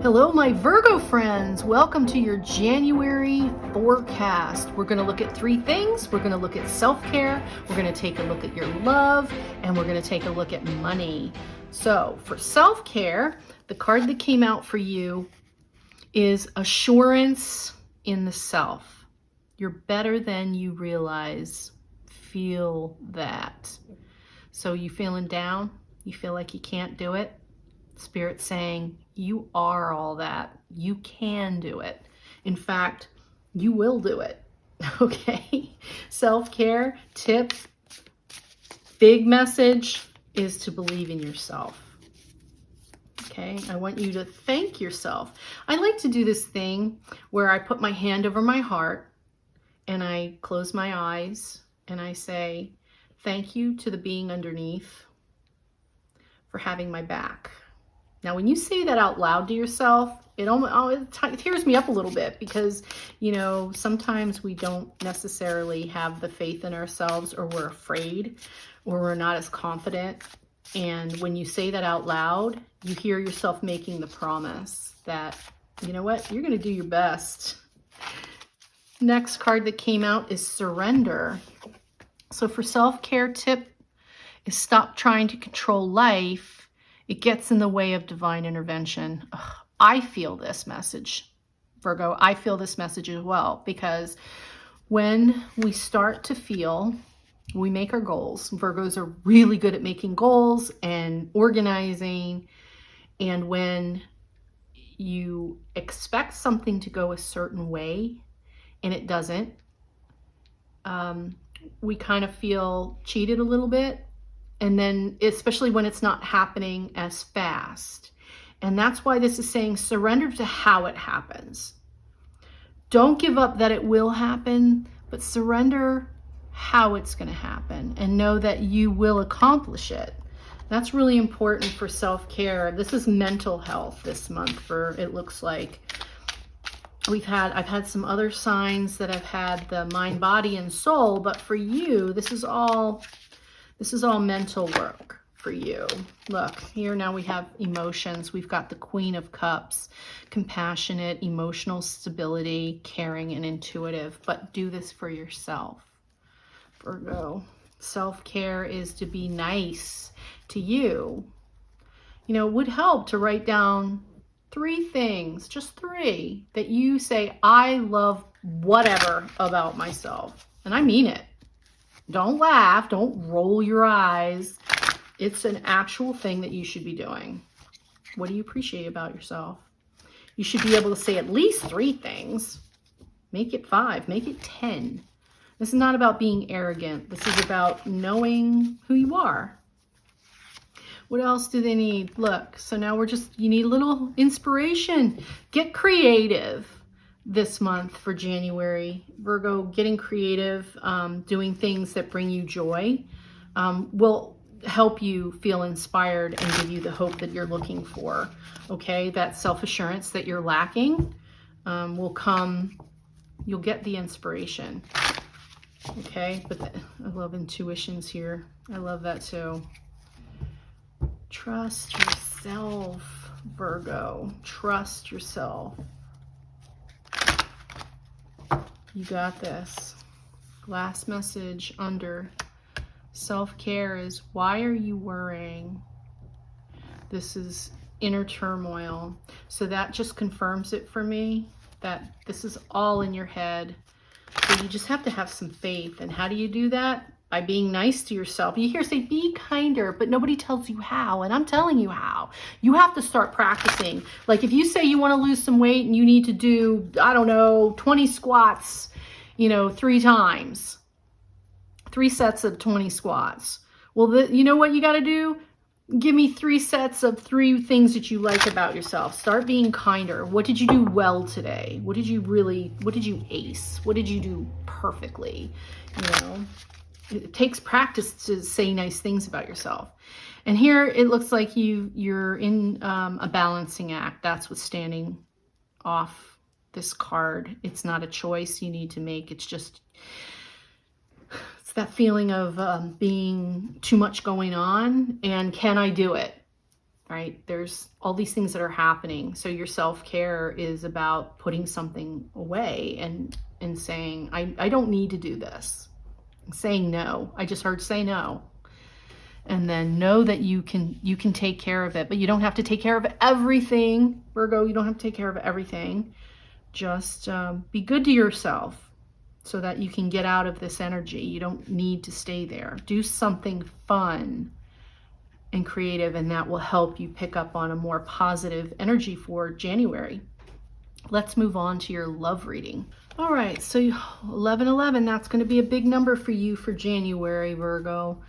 Hello, my Virgo friends. Welcome to your January forecast. We're going to look at three things. We're going to look at self-care, we're going to take a look at your love, and we're going to take a look at money. So for self-care, the card that came out for you is assurance in the self. You're better than you realize. Feel that. So you feeling down? You feel like you can't do it? Spirit saying, you are all that. You can do it. In fact, you will do it. Okay? Self-care tip, big message is to believe in yourself. Okay? I want you to thank yourself. I like to do this thing where I put my hand over my heart and I close my eyes and I say, thank you to the being underneath for having my back. Now, when you say that out loud to yourself, it tears me up a little bit because, you know, sometimes we don't necessarily have the faith in ourselves, or we're afraid, or we're not as confident. And when you say that out loud, you hear yourself making the promise that, you know what, you're going to do your best. Next card that came out is surrender. So for self-care tip is stop trying to control life. It gets in the way of divine intervention. Ugh, I feel this message, Virgo. I feel this message as well, because when we start to feel, we make our goals. Virgos are really good at making goals and organizing. And when you expect something to go a certain way and it doesn't, we kind of feel cheated a little bit. And then especially when it's not happening as fast. And that's why this is saying surrender to how it happens. Don't give up that it will happen, but surrender how it's going to happen and know that you will accomplish it. That's really important for self-care. This is mental health this month, for it looks like. I've had some other signs that have had the mind, body, and soul, but for you, this is all mental work for you. Look, here now we have emotions. We've got the Queen of Cups, compassionate, emotional stability, caring, and intuitive. But do this for yourself, Virgo. Self-care is to be nice to you. You know, it would help to write down 3 things, just 3, that you say, I love whatever about myself. And I mean it. Don't laugh. Don't roll your eyes. It's an actual thing that you should be doing. What do you appreciate about yourself? You should be able to say at least 3 things. Make it 5. Make it 10. This is not about being arrogant. This is about knowing who you are. What else do they need? Look, so now you need a little inspiration. Get creative. This month for January, Virgo, getting creative, doing things that bring you joy will help you feel inspired and give you the hope that you're looking for. Okay, that self-assurance that you're lacking will come. You'll get the inspiration. Okay, but I love intuitions here. I love that too. Trust yourself, Virgo. Trust yourself. You got this. Last message under self-care is, why are you worrying? This is inner turmoil. So that just confirms it for me, that this is all in your head. So you just have to have some faith. And how do you do that? By being nice to yourself. You hear say, be kinder, but nobody tells you how. And I'm telling you how. You have to start practicing. Like if you say you want to lose some weight and you need to do, I don't know, 20 squats, 3 times. 3 sets of 20 squats. Well, you know what you got to do? Give me 3 sets of 3 things that you like about yourself. Start being kinder. What did you do well today? What did you ace? What did you do perfectly? It takes practice to say nice things about yourself. And here it looks like you're in a balancing act. That's what's standing off this card. It's not a choice you need to make. It's that feeling of being too much going on. And can I do it? right? There's all these things that are happening. So your self-care is about putting something away and saying, I don't need to do this. Saying no. I just heard say no. And then know that you can take care of it, but you don't have to take care of everything. Virgo, you don't have to take care of everything. Just be good to yourself so that you can get out of this energy. You don't need to stay there. Do something fun and creative, and that will help you pick up on a more positive energy for January. Let's move on to your love reading. All right, so 1111, that's going to be a big number for you for January, Virgo.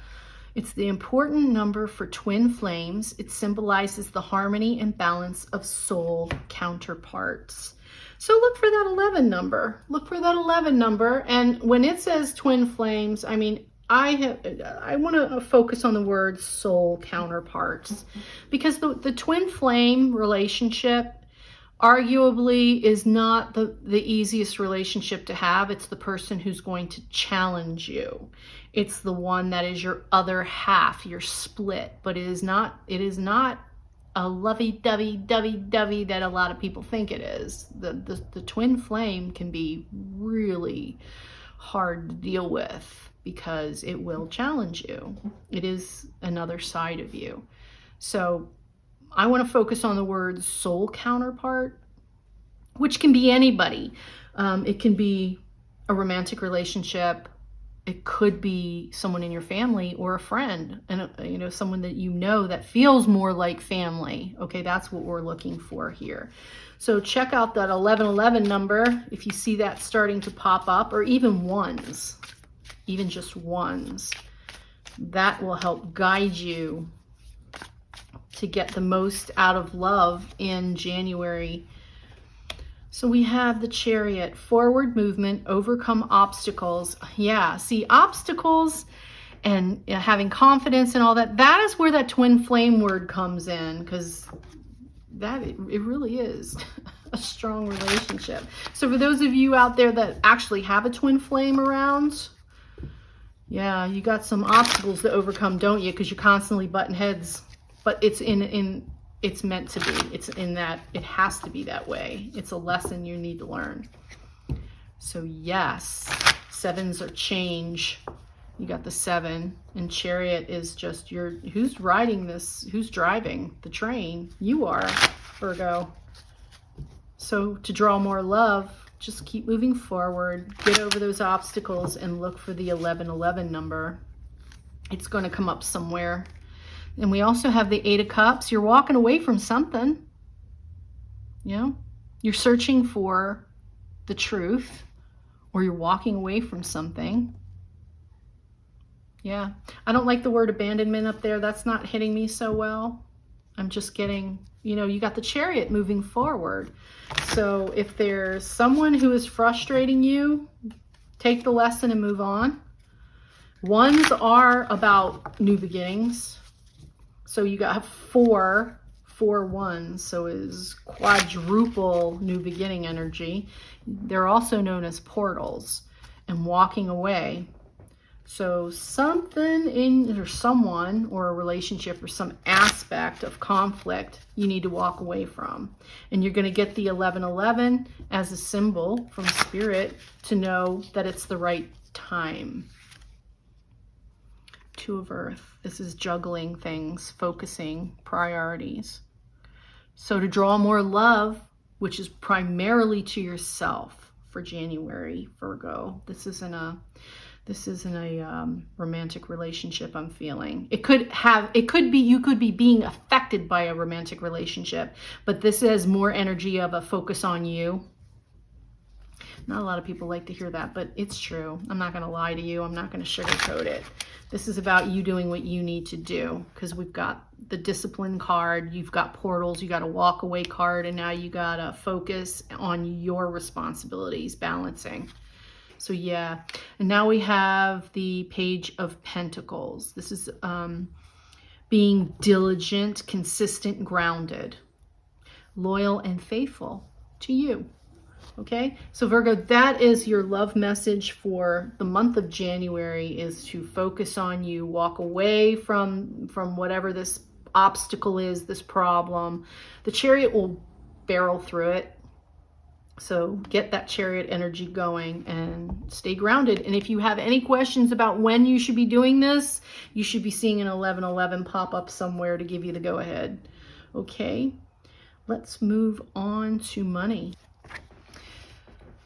It's the important number for twin flames. It symbolizes the harmony and balance of soul counterparts. So look for that 11 number. Look for that 11 number. And when it says twin flames, I mean, I want to focus on the word soul counterparts, because the twin flame relationship arguably is not the easiest relationship to have. It's the person who's going to challenge you. It's the one that is your other half, your split, but it is not a lovey-dovey that a lot of people think it is. The twin flame can be really hard to deal with because it will challenge you. It is another side of you. So I want to focus on the word soul counterpart, which can be anybody. It can be a romantic relationship. It could be someone in your family or a friend, and someone that you know that feels more like family. Okay, that's what we're looking for here. So check out that 1111 number if you see that starting to pop up, or even ones, even just ones. That will help guide you to get the most out of love in January. So we have the Chariot, forward movement, overcome obstacles. Yeah, see, obstacles and having confidence and all that, that is where that twin flame word comes in, because it really is a strong relationship. So for those of you out there that actually have a twin flame around, yeah, you got some obstacles to overcome, don't you? Because you're constantly butting heads. But it's it's meant to be. It's in that it has to be that way. It's a lesson you need to learn. So yes, sevens are change. You got the 7, and Chariot is just who's riding this? Who's driving the train? You are, Virgo. So to draw more love, just keep moving forward, get over those obstacles, and look for the 1111 number. It's going to come up somewhere. And we also have the 8 of Cups. You're walking away from something. You're searching for the truth, or you're walking away from something. Yeah. I don't like the word abandonment up there. That's not hitting me so well. I'm just getting, you got the Chariot moving forward. So if there's someone who is frustrating you, take the lesson and move on. Ones are about new beginnings. So you got 4 ones, so is quadruple new beginning energy. They're also known as portals and walking away. So something or someone or a relationship or some aspect of conflict you need to walk away from. And you're going to get the 1111 as a symbol from Spirit to know that it's the right time. 2 of Earth. This is juggling things, focusing, priorities. So to draw more love, which is primarily to yourself for January, Virgo. This isn't a romantic relationship I'm feeling. You could be being affected by a romantic relationship, but this has more energy of a focus on you. Not a lot of people like to hear that, but it's true. I'm not going to lie to you. I'm not going to sugarcoat it. This is about you doing what you need to do, because we've got the discipline card, you've got portals, you got a walk away card, and now you got to focus on your responsibilities, balancing. So yeah, and now we have the Page of Pentacles. This is being diligent, consistent, grounded, loyal, and faithful to you. Okay, so Virgo, that is your love message for the month of January, is to focus on you, walk away from whatever this obstacle is, this problem, the Chariot will barrel through it. So get that Chariot energy going and stay grounded. And if you have any questions about when you should be doing this, you should be seeing an 1111 pop up somewhere to give you the go ahead. Okay, let's move on to money.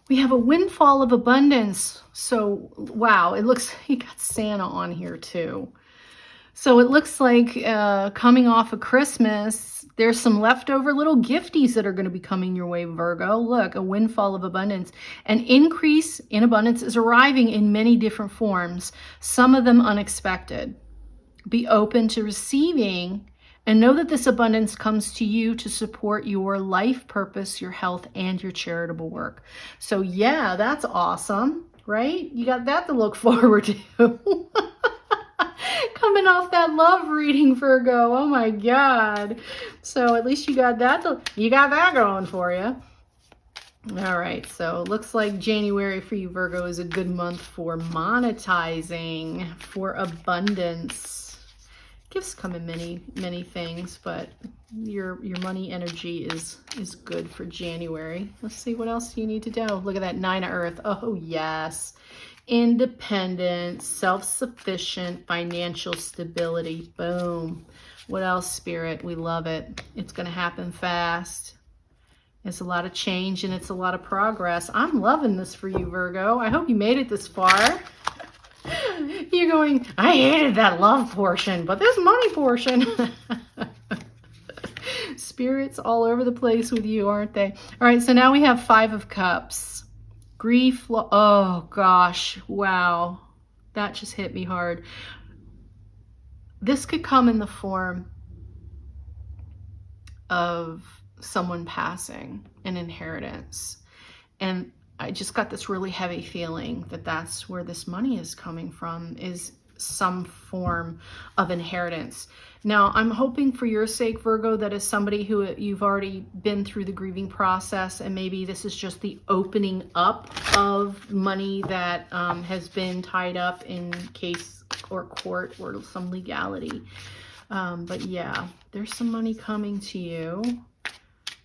We have a windfall of abundance. So, wow, it looks, you got Santa on here too. So it looks like coming off of Christmas, there's some leftover little gifties that are going to be coming your way, Virgo. Look, a windfall of abundance. An increase in abundance is arriving in many different forms, some of them unexpected. Be open to receiving and know that this abundance comes to you to support your life purpose, your health, and your charitable work. So yeah, that's awesome, right? You got that to look forward to. Coming off that love reading, Virgo. Oh my God. So at least you got that going for you. All right. So it looks like January for you, Virgo, is a good month for monetizing, for abundance. Gifts come in many things, but your money energy is good for January. Let's see, what else do you need to do? Look at that 9 of Earth. Oh yes. Independent, self-sufficient, financial stability. Boom. What else, Spirit? We love it. It's going to happen fast. It's a lot of change and it's a lot of progress. I'm loving this for you, Virgo. I hope you made it this far. You're going, I hated that love portion, but this money portion. Spirits all over the place with you, aren't they? All right, so now we have 5 of Cups. Grief, oh gosh, wow. That just hit me hard. This could come in the form of someone passing, an inheritance. And I just got this really heavy feeling that that's where this money is coming from, is some form of inheritance. Now, I'm hoping for your sake, Virgo, that as somebody who you've already been through the grieving process, and maybe this is just the opening up of money that has been tied up in case or court or some legality. But yeah, there's some money coming to you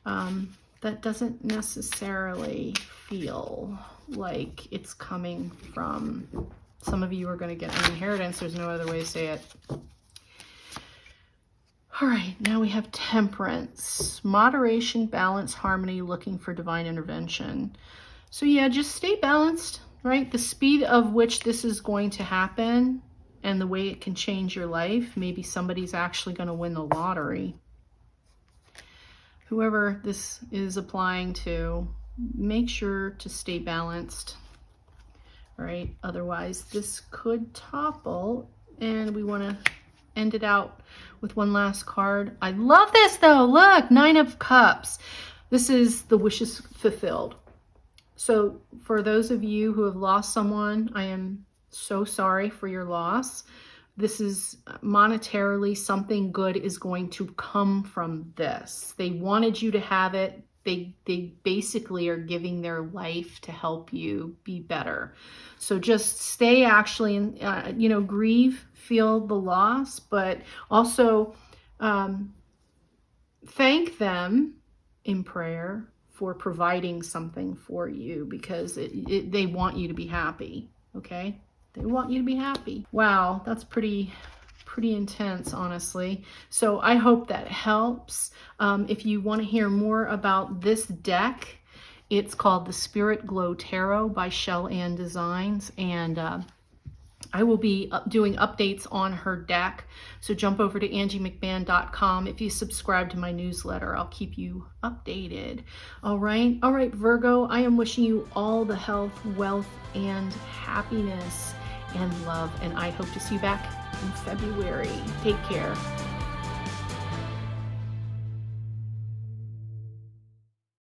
that doesn't necessarily feel like it's coming from, some of you are going to get an inheritance. There's no other way to say it. All right, now we have Temperance. Moderation, balance, harmony, looking for divine intervention. So yeah, just stay balanced, right? The speed of which this is going to happen and the way it can change your life. Maybe somebody's actually going to win the lottery. Whoever this is applying to, make sure to stay balanced. All right, otherwise this could topple, and we want to end it out with one last card. I love this though. Look, 9 of Cups. This is the wishes fulfilled. So for those of you who have lost someone, I am so sorry for your loss. This is monetarily, something good is going to come from this. They wanted you to have it. They basically are giving their life to help you be better. So just stay actually, grieve, feel the loss, but also thank them in prayer for providing something for you, because they want you to be happy, okay? They want you to be happy. Wow, that's pretty intense, honestly. So I hope that helps. If you want to hear more about this deck, it's called the Spirit Glow Tarot by Shell Ann Designs, and I will be doing updates on her deck. So jump over to angiemcmann.com. If you subscribe to my newsletter, I'll keep you updated. All right, Virgo, I am wishing you all the health, wealth, and happiness and love, and I hope to see you back in February. Take care.